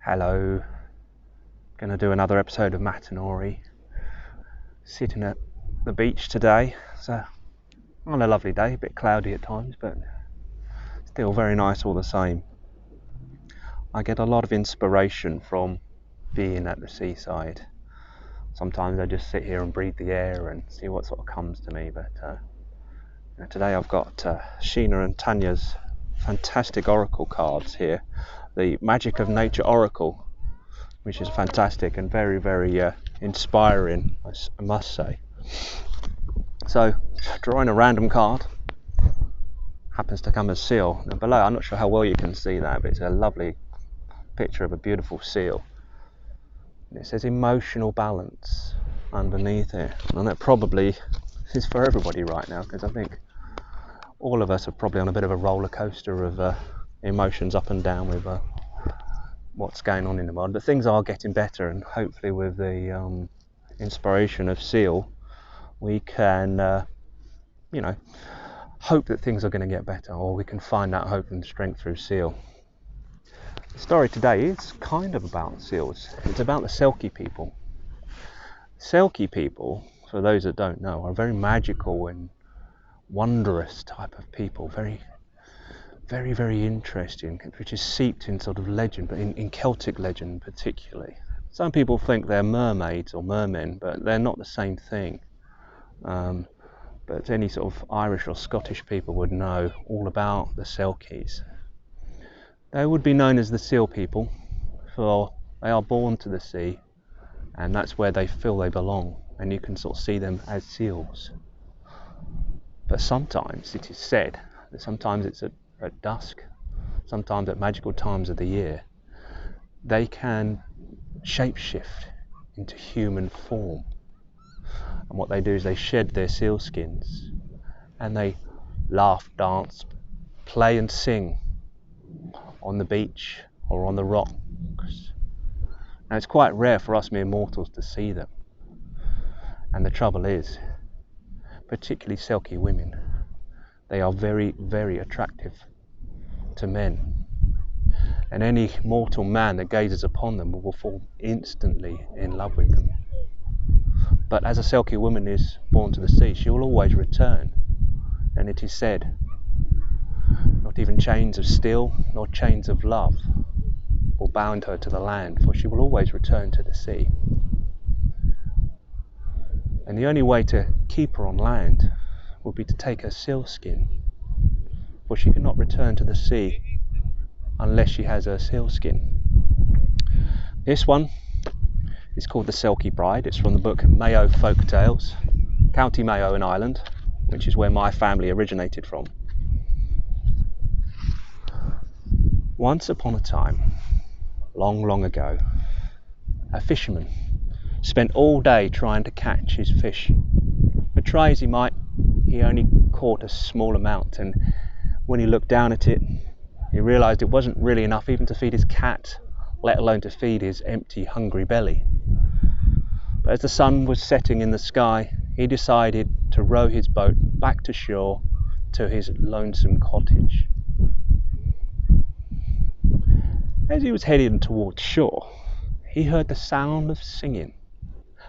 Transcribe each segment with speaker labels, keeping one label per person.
Speaker 1: Hello, gonna do another episode of Mattanory. Sitting at the beach today. So on a lovely day, a bit cloudy at times, but still very nice all the same. I get a lot of inspiration from being at the seaside. Sometimes I just sit here and breathe the air and see what sort of comes to me, but today I've got Sheena and Tanya's fantastic oracle cards here. The Magic of Nature Oracle, which is fantastic and very, very inspiring, I must say. So, drawing a random card, happens to come as seal. Now below, I'm not sure how well you can see that, but it's a lovely picture of a beautiful seal. And it says emotional balance underneath it, and that probably is for everybody right now, because I think all of us are probably on a bit of a roller coaster of emotions up and down with what's going on in the world, but things are getting better, and hopefully with the inspiration of seal we can hope that things are going to get better, or we can find that hope and strength through seal. The story today is kind of about seals. It's about the Selkie people. Selkie people, for those that don't know, are very magical and wondrous type of people, very, very interesting, which is steeped in sort of legend, but in Celtic legend particularly. Some people think they're mermaids or mermen, but they're not the same thing. But any sort of Irish or Scottish people would know all about the Selkies. They would be known as the seal people, for they are born to the sea, and that's where they feel they belong, and you can sort of see them as seals. But sometimes it is said that sometimes it's at dusk, sometimes at magical times of the year, they can shapeshift into human form. And what they do is they shed their seal skins and they laugh, dance, play and sing on the beach or on the rocks. Now it's quite rare for us mere mortals to see them. And the trouble is, particularly Selkie women, they are very, very attractive to men. And any mortal man that gazes upon them will fall instantly in love with them. But as a Selkie woman is born to the sea, she will always return. And it is said, not even chains of steel nor chains of love will bound her to the land, for she will always return to the sea. And the only way to keep her on land would be to take her seal skin, for she cannot return to the sea unless she has her seal skin. This one is called the Selkie Bride. It's from the book Mayo Folk Tales, County Mayo in Ireland, which is where my family originated from. Once upon a time, long ago, a fisherman spent all day trying to catch his fish. But try as he might, he only caught a small amount, and when he looked down at it, he realised it wasn't really enough even to feed his cat, let alone to feed his empty, hungry belly. But as the sun was setting in the sky, he decided to row his boat back to shore to his lonesome cottage. As he was heading towards shore, he heard the sound of singing.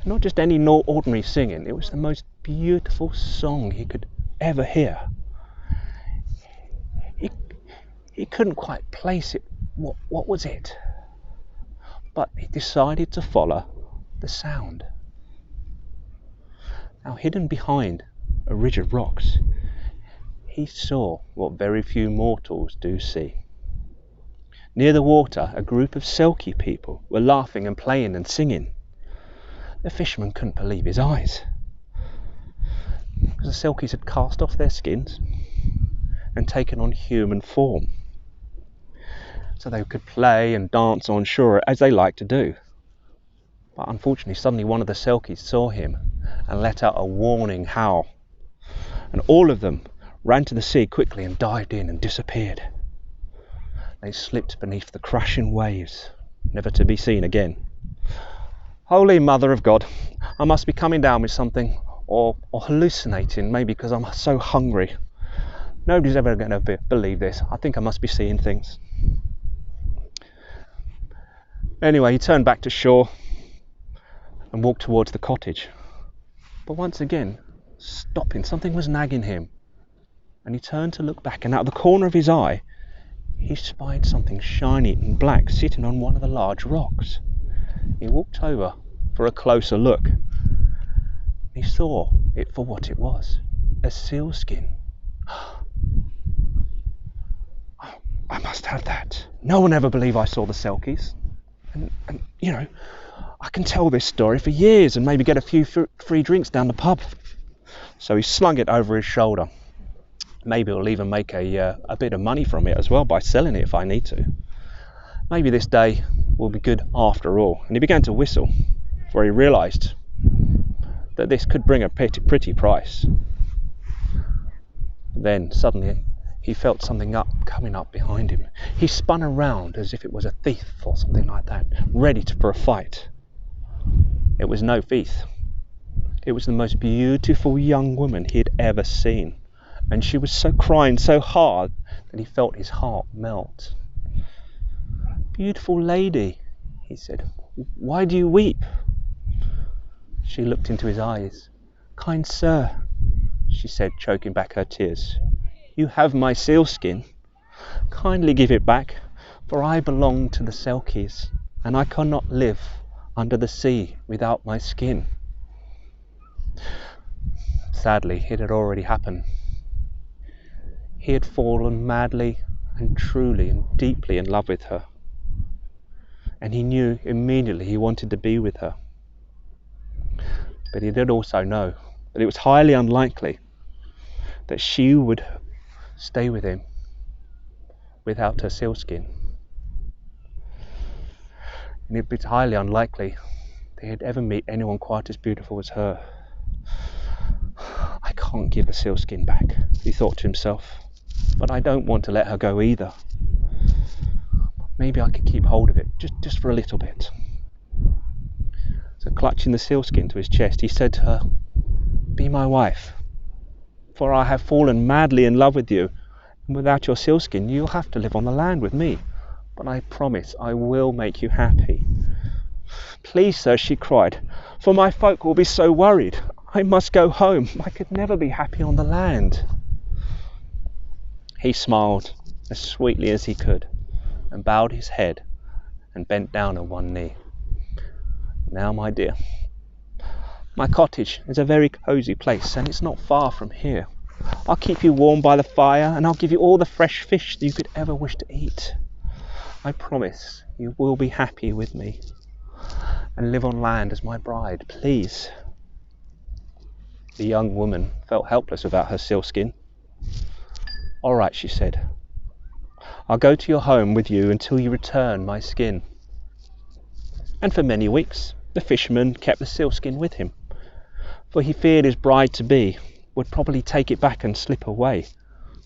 Speaker 1: Not just any ordinary singing, it was the most beautiful song he could ever hear. He couldn't quite place it. What was it? But he decided to follow the sound. Now, hidden behind a ridge of rocks, he saw what very few mortals do see. Near the water, a group of Selkie people were laughing and playing and singing. The fisherman couldn't believe his eyes, because the Selkies had cast off their skins and taken on human form, so they could play and dance on shore as they liked to do. But unfortunately, suddenly one of the Selkies saw him and let out a warning howl, and all of them ran to the sea quickly and dived in and disappeared. They slipped beneath the crashing waves, never to be seen again. Holy Mother of God, I must be coming down with something, or hallucinating, maybe because I'm so hungry. Nobody's ever going to believe this. I think I must be seeing things. Anyway, he turned back to shore and walked towards the cottage. But once again, stopping, something was nagging him. And he turned to look back, and out of the corner of his eye, he spied something shiny and black sitting on one of the large rocks. He walked over for a closer look. He saw it for what it was, a sealskin. I must have that. No one ever believed I saw the Selkies. And you know, I can tell this story for years and maybe get a few free drinks down the pub. So he slung it over his shoulder. Maybe he'll even make a bit of money from it as well by selling it if I need to. Maybe this day will be good after all. And he began to whistle, for he realised that this could bring a pretty price. Then suddenly he felt something coming up behind him. He spun around as if it was a thief or something like that, ready for a fight. It was no thief. It was the most beautiful young woman he had ever seen, and she was crying so hard that he felt his heart melt. "Beautiful lady," he said, "why do you weep?" She looked into his eyes. "Kind sir," she said, choking back her tears, "you have my sealskin. Kindly give it back, for I belong to the Selkies, and I cannot live under the sea without my skin." Sadly, it had already happened. He had fallen madly and truly and deeply in love with her, and he knew immediately he wanted to be with her. But he did also know that it was highly unlikely that she would stay with him without her sealskin. And it was highly unlikely that he'd ever meet anyone quite as beautiful as her. "I can't give the sealskin back," he thought to himself, "but I don't want to let her go either. Maybe I could keep hold of it, just for a little bit." So clutching the sealskin to his chest, he said to her, "Be my wife, for I have fallen madly in love with you, and without your sealskin you'll have to live on the land with me, but I promise I will make you happy." "Please, sir," she cried, "for my folk will be so worried. I must go home. I could never be happy on the land." He smiled as sweetly as he could and bowed his head and bent down on one knee. "Now, my dear, my cottage is a very cosy place and it's not far from here. I'll keep you warm by the fire and I'll give you all the fresh fish that you could ever wish to eat. I promise you will be happy with me and live on land as my bride, please." The young woman felt helpless without her sealskin. "All right," she said. "I'll go to your home with you until you return my skin." And for many weeks the fisherman kept the sealskin with him, for he feared his bride-to-be would probably take it back and slip away,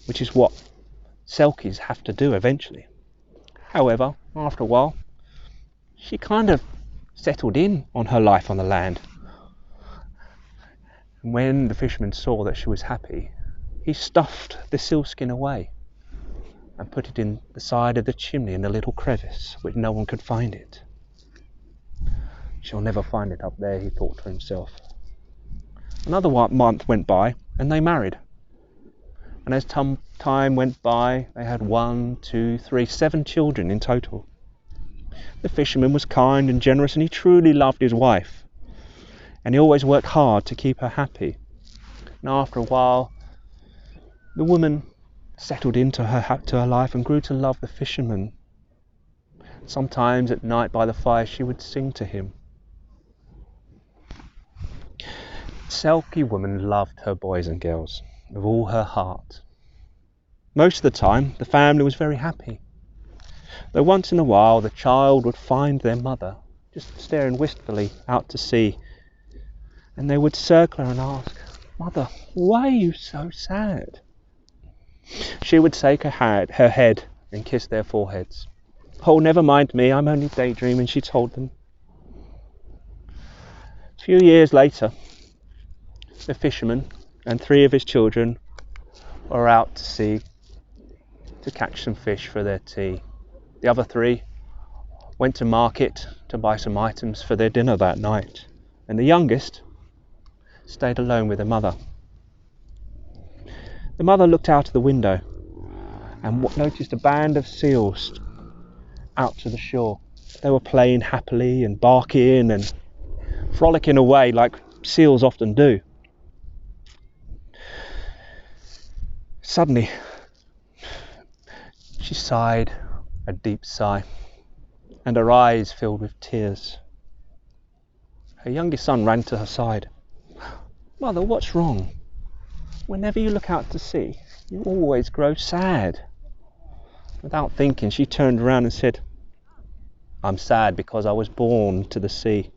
Speaker 1: which is what Selkies have to do eventually. However, after a while, she kind of settled in on her life on the land. And when the fisherman saw that she was happy, he stuffed the sealskin away and put it in the side of the chimney in a little crevice where no one could find it. "She'll never find it up there," he thought to himself. Another month went by and they married. And as time went by, they had 1, 2, 3, 7 children in total. The fisherman was kind and generous, and he truly loved his wife. And he always worked hard to keep her happy. And after a while, the woman settled into her life and grew to love the fisherman. Sometimes at night by the fire, she would sing to him. Selkie woman loved her boys and girls with all her heart. Most of the time, the family was very happy. Though once in a while, the child would find their mother just staring wistfully out to sea, and they would circle her and ask, "Mother, why are you so sad?" She would shake her head and kiss their foreheads. "Oh, never mind me, I'm only daydreaming," she told them. A few years later, the fisherman and 3 of his children were out to sea to catch some fish for their tea. The other 3 went to market to buy some items for their dinner that night, and the youngest stayed alone with her mother. The mother looked out of the window and noticed a band of seals out to the shore. They were playing happily and barking and frolicking away like seals often do. Suddenly, she sighed a deep sigh, and her eyes filled with tears. Her youngest son ran to her side. "Mother, what's wrong? Whenever you look out to sea, you always grow sad." Without thinking, she turned around and said, "I'm sad because I was born to the sea.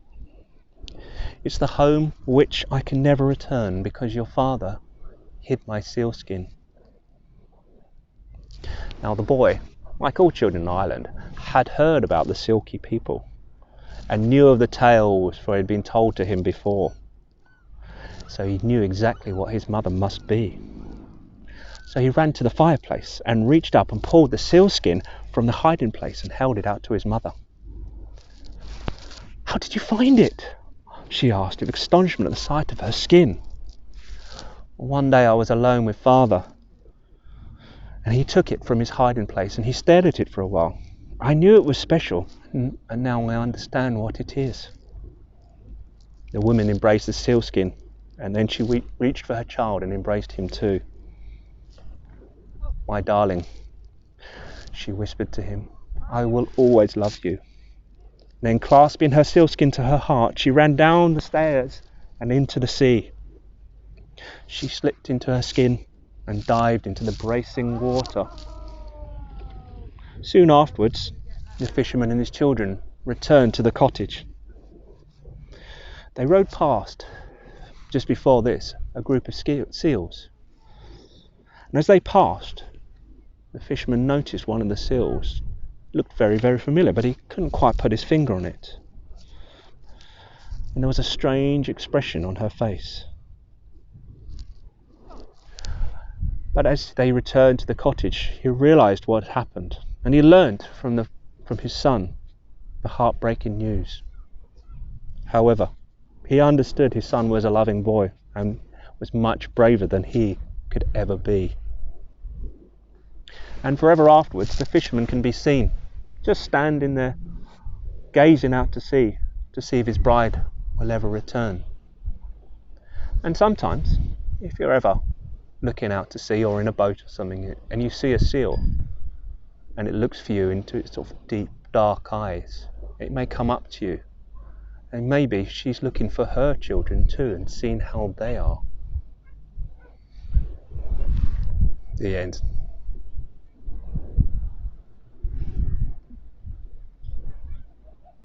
Speaker 1: It's the home which I can never return because your father hid my sealskin." Now the boy, like all children in Ireland, had heard about the Selkie people and knew of the tales, for it had been told to him before. So he knew exactly what his mother must be. So he ran to the fireplace and reached up and pulled the sealskin from the hiding place and held it out to his mother. "How did you find it?" she asked, with astonishment at the sight of her skin. "One day I was alone with father, and he took it from his hiding place and he stared at it for a while. I knew it was special, and now I understand what it is." The woman embraced the sealskin, and then she reached for her child and embraced him too. "My darling," she whispered to him, "I will always love you." Then, clasping her sealskin to her heart, she ran down the stairs and into the sea. She slipped into her skin and dived into the bracing water. Soon afterwards, the fisherman and his children returned to the cottage. They rowed past, just before this, a group of seals. And as they passed, the fisherman noticed one of the seals looked very, very familiar, but he couldn't quite put his finger on it. And there was a strange expression on her face. But as they returned to the cottage, he realised what had happened, and he learnt from his son the heartbreaking news. However, he understood his son was a loving boy and was much braver than he could ever be. And forever afterwards, the fisherman can be seen just standing there, gazing out to sea to see if his bride will ever return. And sometimes, if you're ever looking out to sea or in a boat or something, and you see a seal, and it looks for you into its sort of deep, dark eyes, it may come up to you, and maybe she's looking for her children too and seeing how they are. The end.